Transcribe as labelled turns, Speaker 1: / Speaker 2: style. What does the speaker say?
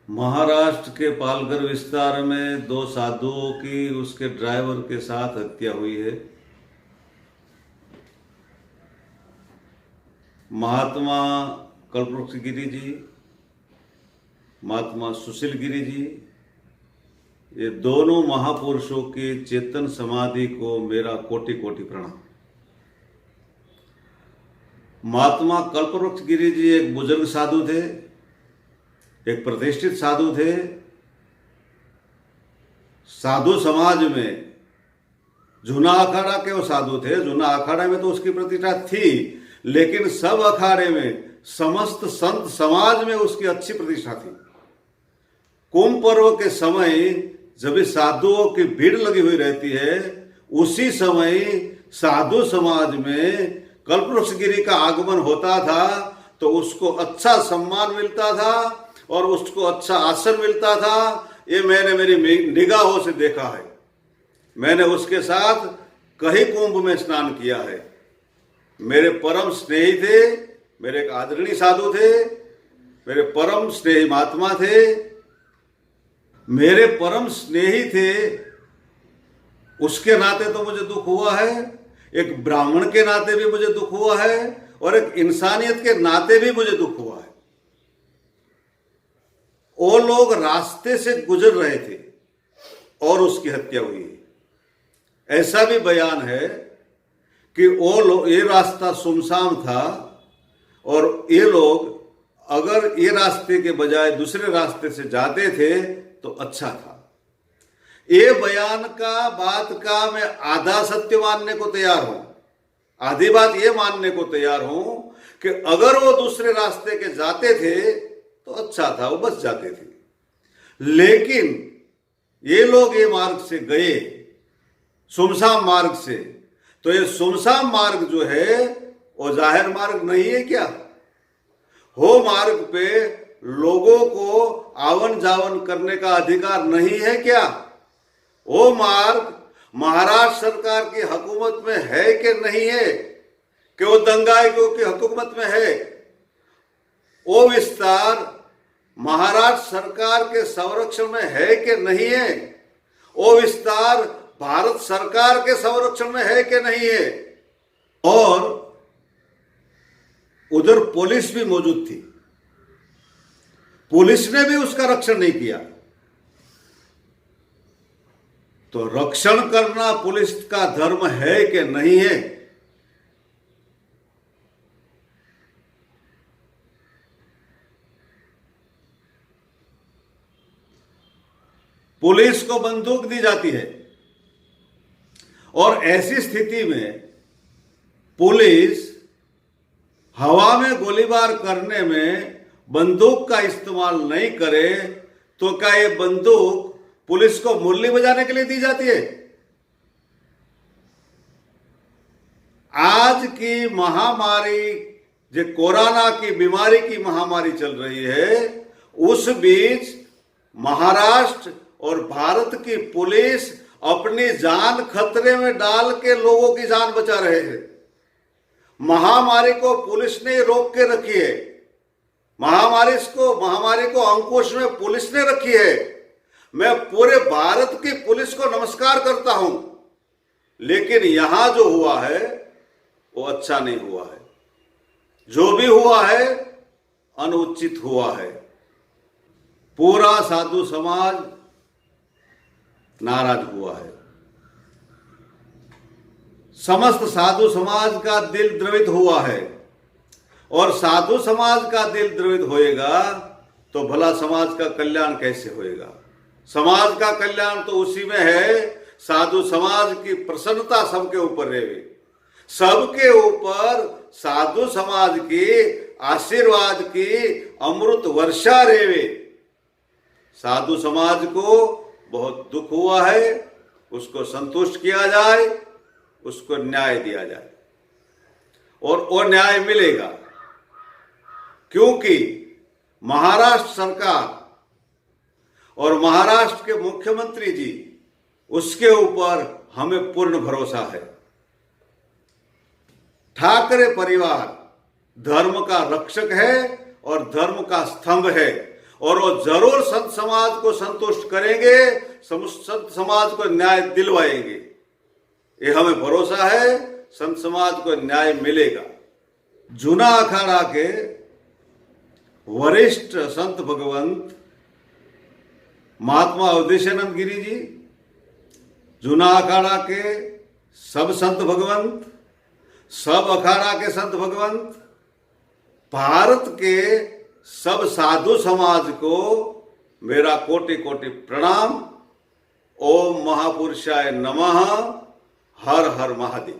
Speaker 1: महाराष्ट्र के पालघर विस्तार में दो साधुओं की उसके ड्राइवर के साथ हत्या हुई है। महात्मा कल्पवृक्ष गिरी जी, महात्मा सुशील गिरी जी, ये दोनों महापुरुषों की चेतन समाधि को मेरा कोटि कोटि प्रणाम। महात्मा कल्पवृक्ष गिरी जी एक बुजुर्ग साधु थे, एक प्रतिष्ठित साधु थे। साधु समाज में जूना अखाड़ा के वो साधु थे। जूना अखाड़ा में तो उसकी प्रतिष्ठा थी, लेकिन सब अखाड़े में, समस्त संत समाज में उसकी अच्छी प्रतिष्ठा थी। कुंभ पर्व के समय जब इस साधुओं की भीड़ लगी हुई रहती है, उसी समय साधु समाज में कल्पवृक्ष गिरी का आगमन होता था, तो उसको अच्छा सम्मान मिलता था और उसको अच्छा आसन मिलता था। ये मैंने मेरी निगाहों से देखा है। मैंने उसके साथ कई कुंभ में स्नान किया है। मेरे परम स्नेही थे, मेरे एक आदरणीय साधु थे, मेरे परम स्नेही महात्मा थे, मेरे परम स्नेही थे। उसके नाते तो मुझे दुख हुआ है, एक ब्राह्मण के नाते भी मुझे दुख हुआ है, और एक इंसानियत के नाते भी मुझे दुख हुआ है। वो लोग रास्ते से गुजर रहे थे और उसकी हत्या हुई है। ऐसा भी बयान है कि ये रास्ता सुनसान था और ये लोग अगर ये रास्ते के बजाय दूसरे रास्ते से जाते थे तो अच्छा था। ये बयान का बात का मैं आधा सत्य मानने को तैयार हूं, आधी बात ये मानने को तैयार हूं कि अगर वो दूसरे रास्ते के जाते थे तो अच्छा था, वो बच जाते थे। लेकिन ये लोग ये मार्ग से गए, सुमसान मार्ग से, तो ये सुमसान मार्ग जो है वो जाहिर मार्ग नहीं है क्या? हो मार्ग पे लोगों को आवन जावन करने का अधिकार नहीं है क्या? वो मार्ग महाराष्ट्र सरकार की हुकूमत में है कि नहीं है, कि वो दंगाइयों की हुकूमत में है? वो विस्तार महाराष्ट्र सरकार के संरक्षण में है कि नहीं है? वो विस्तार भारत सरकार के संरक्षण में है कि नहीं है? और उधर पुलिस भी मौजूद थी, पुलिस ने भी उसका रक्षण नहीं किया। तो रक्षण करना पुलिस का धर्म है कि नहीं है? पुलिस को बंदूक दी जाती है और ऐसी स्थिति में पुलिस हवा में गोलीबार करने में बंदूक का इस्तेमाल नहीं करे तो क्या ये बंदूक पुलिस को मुरली बजाने के लिए दी जाती है? आज की महामारी, जो कोरोना की बीमारी की महामारी चल रही है, उस बीच महाराष्ट्र और भारत की पुलिस अपनी जान खतरे में डाल के लोगों की जान बचा रहे हैं। महामारी को पुलिस ने रोक के रखी है, महामारी को अंकुश में पुलिस ने रखी है। मैं पूरे भारत की पुलिस को नमस्कार करता हूं, लेकिन यहां जो हुआ है वो अच्छा नहीं हुआ है। जो भी हुआ है अनुचित हुआ है। पूरा साधु समाज नाराज हुआ है। समस्त साधु समाज का दिल द्रवित हुआ है, और साधु समाज का दिल द्रवित होएगा तो भला समाज का कल्याण कैसे होएगा? समाज का कल्याण तो उसी में है, साधु समाज की प्रसन्नता सबके ऊपर रहे, सबके ऊपर साधु समाज की आशीर्वाद की अमृत वर्षा रहे। साधु समाज को बहुत दुख हुआ है, उसको संतुष्ट किया जाए, उसको न्याय दिया जाए, और वो न्याय मिलेगा। क्योंकि महाराष्ट्र सरकार और महाराष्ट्र के मुख्यमंत्री जी, उसके ऊपर हमें पूर्ण भरोसा है। ठाकरे परिवार धर्म का रक्षक है और धर्म का स्तंभ है। और वो जरूर संत समाज को संतुष्ट करेंगे, संत समाज को न्याय दिलवाएंगे। ये हमें भरोसा है, संत समाज को न्याय मिलेगा। जूना अखाड़ा के वरिष्ठ संत भगवंत महात्मा अवधेशानंद गिरी जी, जूना अखाड़ा के सब संत भगवंत, सब अखाड़ा के संत भगवंत, भारत के सब साधु समाज को मेरा कोटि कोटि प्रणाम। ओम महापुरुषाय नमः। हर हर महादेव।